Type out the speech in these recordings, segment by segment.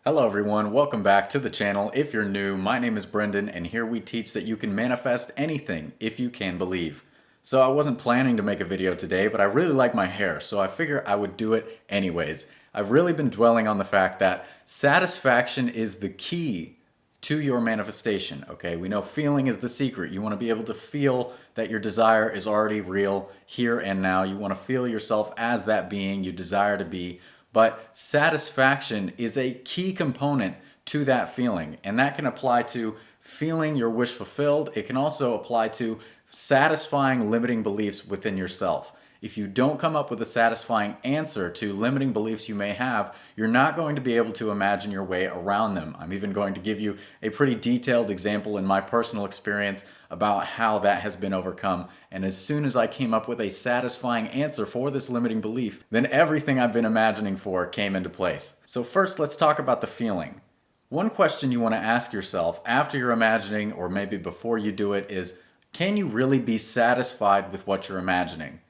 Hello everyone, welcome back to the channel. If you're new, my name is Brendan and here we teach that you can manifest anything if you can believe. So I wasn't planning to make a video today, but I really like my hair, so I figure I would do it anyways. I've really been dwelling on the fact that satisfaction is the key to your manifestation, okay? We know feeling is the secret. You want to be able to feel that your desire is already real here and now. You want to feel yourself as that being you desire to be. But satisfaction is a key component to that feeling, and that can apply to feeling your wish fulfilled. It can also apply to satisfying limiting beliefs within yourself. If you don't come up with a satisfying answer to limiting beliefs you may have, you're not going to be able to imagine your way around them. I'm even going to give you a pretty detailed example in my personal experience about how that has been overcome. And as soon as I came up with a satisfying answer for this limiting belief, then everything I've been imagining for came into place. So first, let's talk about the feeling. One question you want to ask yourself after you're imagining, or maybe before you do it, is can you really be satisfied with what you're imagining?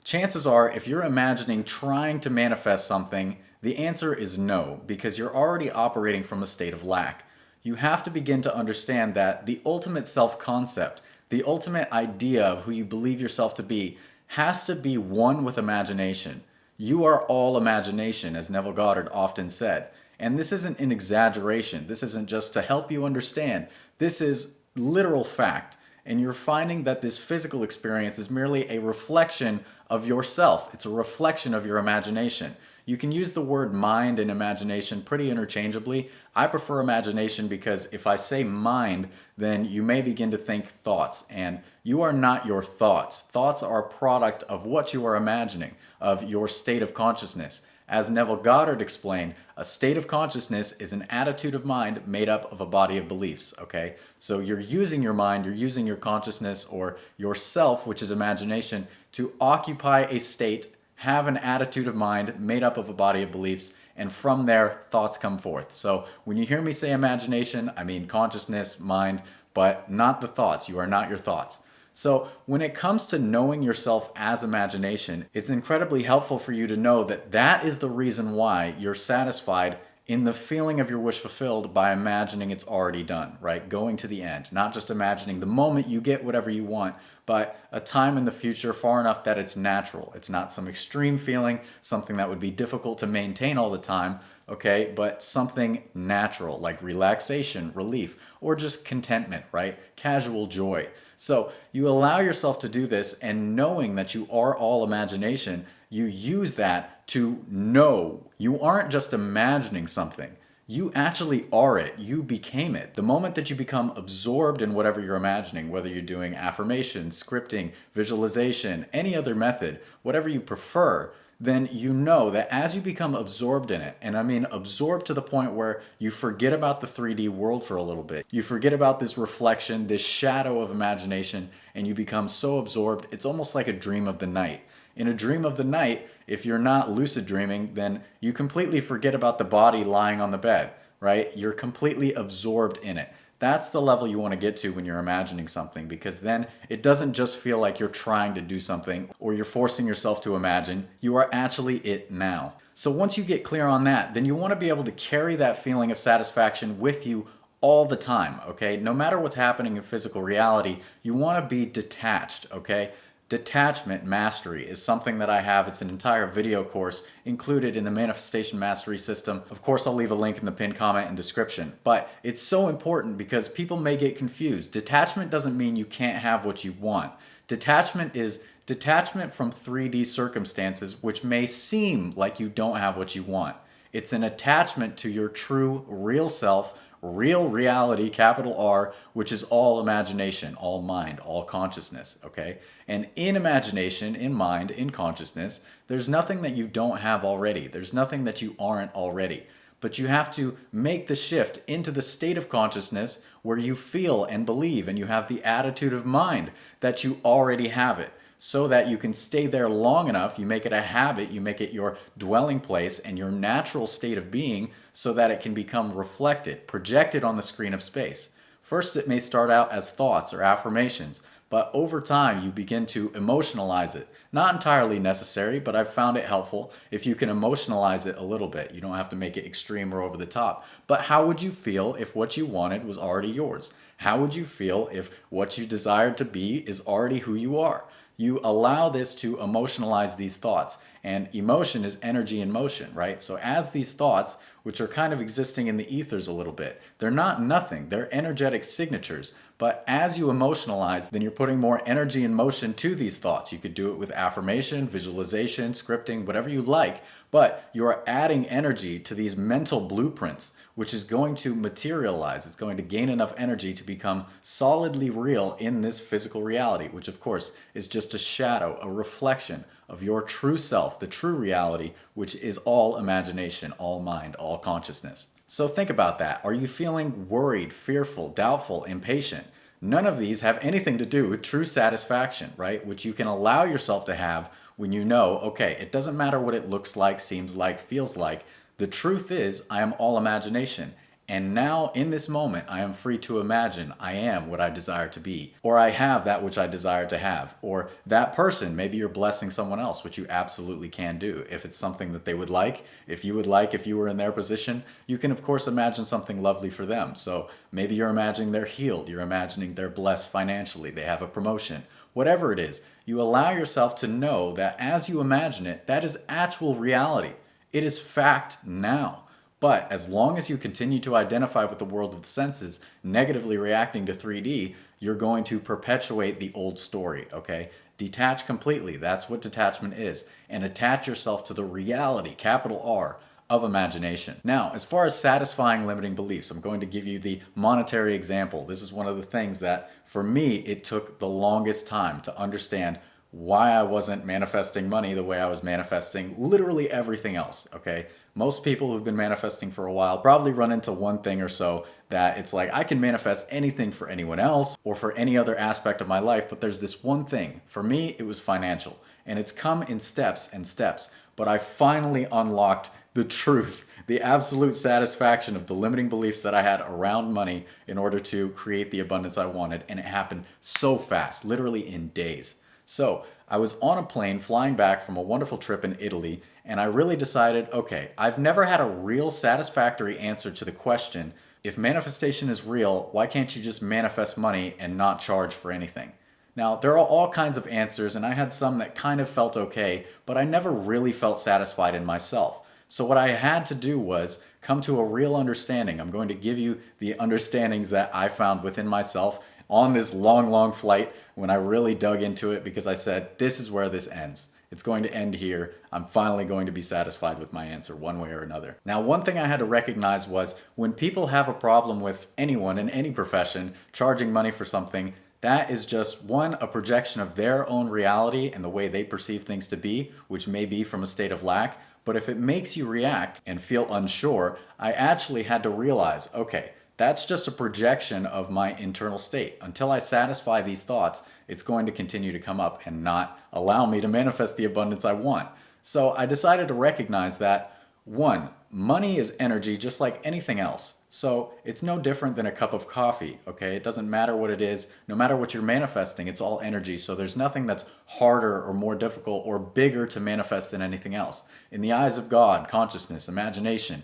Chances are, if you're imagining trying to manifest something, the answer is no, because you're already operating from a state of lack. You have to begin to understand that the ultimate self-concept, the ultimate idea of who you believe yourself to be, has to be one with imagination. You are all imagination, as Neville Goddard often said. And this isn't an exaggeration. This isn't just to help you understand. This is literal fact. And you're finding that this physical experience is merely a reflection of yourself. It's a reflection of your imagination. You can use the word mind and imagination pretty interchangeably. I prefer imagination because if I say mind, then you may begin to think thoughts, and you are not your thoughts. Thoughts are a product of what you are imagining, of your state of consciousness. As Neville Goddard explained, a state of consciousness is an attitude of mind made up of a body of beliefs, okay? So you're using your mind, you're using your consciousness or yourself, which is imagination, to occupy a state, have an attitude of mind made up of a body of beliefs, and from there, thoughts come forth. So when you hear me say imagination, I mean consciousness, mind, but not the thoughts. You are not your thoughts. So when it comes to knowing yourself as imagination, it's incredibly helpful for you to know that that is the reason why you're satisfied in the feeling of your wish fulfilled by imagining it's already done, right? Going to the end, not just imagining the moment you get whatever you want, but a time in the future far enough that it's natural. It's not some extreme feeling, something that would be difficult to maintain all the time, okay? But something natural like relaxation, relief, or just contentment, right? Casual joy. So you allow yourself to do this, and knowing that you are all imagination, you use that to know you aren't just imagining something. You actually are it. You became it. The moment that you become absorbed in whatever you're imagining, whether you're doing affirmation, scripting, visualization, any other method, whatever you prefer, then you know that as you become absorbed in it, and I mean absorbed to the point where you forget about the 3D world for a little bit, you forget about this reflection, this shadow of imagination, and you become so absorbed, it's almost like a dream of the night. In a dream of the night, if you're not lucid dreaming, then you completely forget about the body lying on the bed, right? You're completely absorbed in it. That's the level you want to get to when you're imagining something, because then it doesn't just feel like you're trying to do something or you're forcing yourself to imagine. You are actually it now. So once you get clear on that, then you want to be able to carry that feeling of satisfaction with you all the time, okay? No matter what's happening in physical reality, you want to be detached, okay? Detachment mastery is something that I have. It's an entire video course included in the Manifestation Mastery System. Of course, I'll leave a link in the pinned comment and description. But it's so important because people may get confused. Detachment doesn't mean you can't have what you want. Detachment is detachment from 3D circumstances which may seem like you don't have what you want. It's an attachment to your true, real self, real reality, capital R, which is all imagination, all mind, all consciousness, okay? And in imagination, in mind, in consciousness, there's nothing that you don't have already. There's nothing that you aren't already. But you have to make the shift into the state of consciousness where you feel and believe and you have the attitude of mind that you already have it, so that you can stay there long enough, you make it a habit, you make it your dwelling place and your natural state of being so that it can become reflected, projected on the screen of space. First, it may start out as thoughts or affirmations, but over time you begin to emotionalize it. Not entirely necessary, but I've found it helpful if you can emotionalize it a little bit. You don't have to make it extreme or over the top. But how would you feel if what you wanted was already yours? How would you feel if what you desired to be is already who you are? You allow this to emotionalize these thoughts. And emotion is energy in motion, right? So as these thoughts, which are kind of existing in the ethers a little bit, they're not nothing, they're energetic signatures. But as you emotionalize, then you're putting more energy and motion to these thoughts. You could do it with affirmation, visualization, scripting, whatever you like, but you're adding energy to these mental blueprints, which is going to materialize. It's going to gain enough energy to become solidly real in this physical reality, which of course is just a shadow, a reflection of your true self, the true reality, which is all imagination, all mind, all consciousness. So think about that. Are you feeling worried, fearful, doubtful, impatient? None of these have anything to do with true satisfaction, right? Which you can allow yourself to have when you know, okay, it doesn't matter what it looks like, seems like, feels like. The truth is, I am all imagination. And now, in this moment, I am free to imagine I am what I desire to be, or I have that which I desire to have, or that person, maybe you're blessing someone else, which you absolutely can do. If it's something that they would like, if you were in their position, you can, of course, imagine something lovely for them. So maybe you're imagining they're healed, you're imagining they're blessed financially, they have a promotion. Whatever it is, you allow yourself to know that as you imagine it, that is actual reality. It is fact now. But as long as you continue to identify with the world of the senses, negatively reacting to 3D, you're going to perpetuate the old story, okay? Detach completely. That's what detachment is. And attach yourself to the reality, capital R, of imagination. Now, as far as satisfying limiting beliefs, I'm going to give you the monetary example. This is one of the things that, for me, it took the longest time to understand why I wasn't manifesting money the way I was manifesting literally everything else, okay? Most people who've been manifesting for a while probably run into one thing or so that it's like, I can manifest anything for anyone else or for any other aspect of my life, but there's this one thing. For me, it was financial, and it's come in steps and steps, but I finally unlocked the truth, the absolute satisfaction of the limiting beliefs that I had around money in order to create the abundance I wanted, and it happened so fast, literally in days. So I was on a plane flying back from a wonderful trip in Italy, and I really decided, okay, I've never had a real satisfactory answer to the question, if manifestation is real, why can't you just manifest money and not charge for anything? Now, there are all kinds of answers, and I had some that kind of felt okay, but I never really felt satisfied in myself. So what I had to do was come to a real understanding. I'm going to give you the understandings that I found within myself on this long, long flight when I really dug into it, because I said, this is where this ends. It's going to end here. I'm finally going to be satisfied with my answer one way or another. Now, one thing I had to recognize was when people have a problem with anyone in any profession charging money for something, that is just one, a projection of their own reality and the way they perceive things to be, which may be from a state of lack. But if it makes you react and feel unsure, I actually had to realize, okay, that's just a projection of my internal state. Until I satisfy these thoughts, it's going to continue to come up and not allow me to manifest the abundance I want. So I decided to recognize that, one, money is energy just like anything else. So it's no different than a cup of coffee, okay? It doesn't matter what it is. No matter what you're manifesting, it's all energy. So there's nothing that's harder or more difficult or bigger to manifest than anything else. In the eyes of God, consciousness, imagination,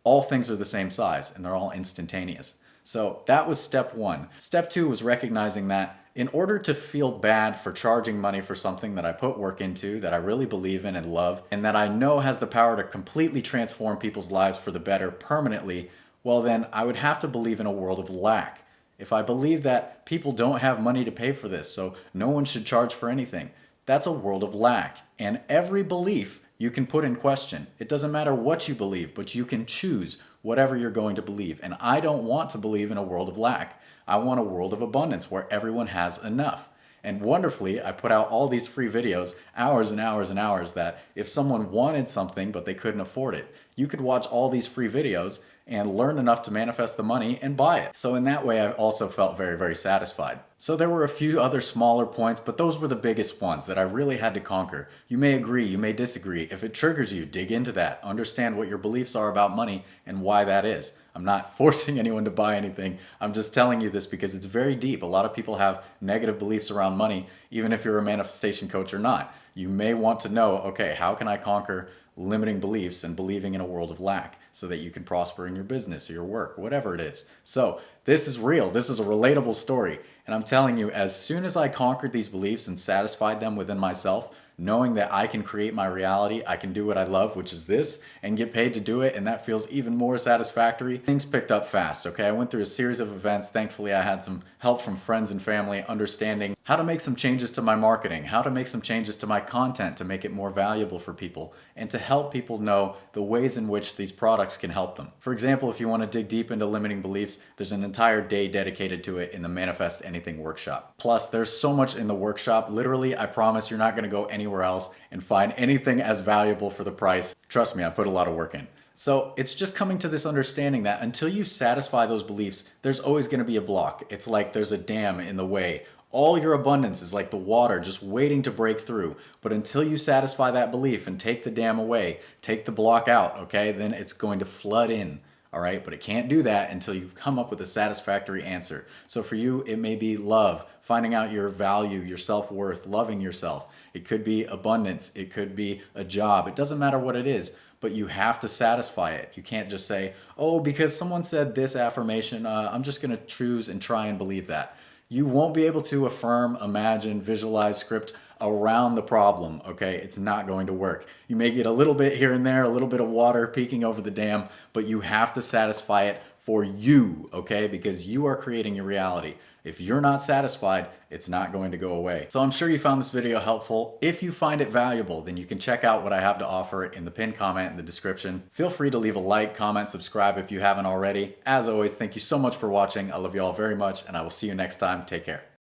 all things are the same size and they're all instantaneous. So that was step one. Step two was recognizing that in order to feel bad for charging money for something that I put work into, that I really believe in and love, and that I know has the power to completely transform people's lives for the better permanently, well then I would have to believe in a world of lack. If I believe that people don't have money to pay for this, so no one should charge for anything, that's a world of lack. And every belief you can put in question. It doesn't matter what you believe, but you can choose whatever you're going to believe. And I don't want to believe in a world of lack. I want a world of abundance where everyone has enough. And wonderfully, I put out all these free videos, hours and hours and hours, that if someone wanted something but they couldn't afford it, you could watch all these free videos and learn enough to manifest the money and buy it. So in that way, I also felt very, very satisfied. So there were a few other smaller points, but those were the biggest ones that I really had to conquer. You may agree, you may disagree. If it triggers you, dig into that. Understand what your beliefs are about money and why that is. I'm not forcing anyone to buy anything. I'm just telling you this because it's very deep. A lot of people have negative beliefs around money, even if you're a manifestation coach or not. You may want to know, okay, how can I conquer limiting beliefs and believing in a world of lack so that you can prosper in your business or your work, whatever it is. So this is real. This is a relatable story. And I'm telling you, as soon as I conquered these beliefs and satisfied them within myself, knowing that I can create my reality, I can do what I love, which is this, and get paid to do it, and that feels even more satisfactory, things picked up fast, okay? I went through a series of events. Thankfully, I had some help from friends and family understanding how to make some changes to my marketing, how to make some changes to my content to make it more valuable for people, and to help people know the ways in which these products can help them. For example, if you want to dig deep into limiting beliefs, there's an entire day dedicated to it in the Manifest Anything workshop. Plus, there's so much in the workshop. Literally, I promise you're not going to go anywhere else and find anything as valuable for the price. Trust me, I put a lot of work in. So it's just coming to this understanding that until you satisfy those beliefs, there's always going to be a block. It's like there's a dam in the way. All your abundance is like the water just waiting to break through. But until you satisfy that belief and take the dam away, take the block out, okay, then it's going to flood in. All right, but it can't do that until you've come up with a satisfactory answer. So for you, it may be love, finding out your value, your self-worth, loving yourself. It could be abundance. It could be a job. It doesn't matter what it is, but you have to satisfy it. You can't just say, oh, because someone said this affirmation, I'm just going to choose and try and believe that. You won't be able to affirm, imagine, visualize, script around the problem, okay? It's not going to work. You may get a little bit here and there, a little bit of water peeking over the dam, but you have to satisfy it for you, okay? Because you are creating your reality. If you're not satisfied, it's not going to go away. So I'm sure you found this video helpful. If you find it valuable, then you can check out what I have to offer in the pinned comment in the description. Feel free to leave a like, comment, subscribe if you haven't already. As always, thank you so much for watching. I love you all very much, and I will see you next time. Take care.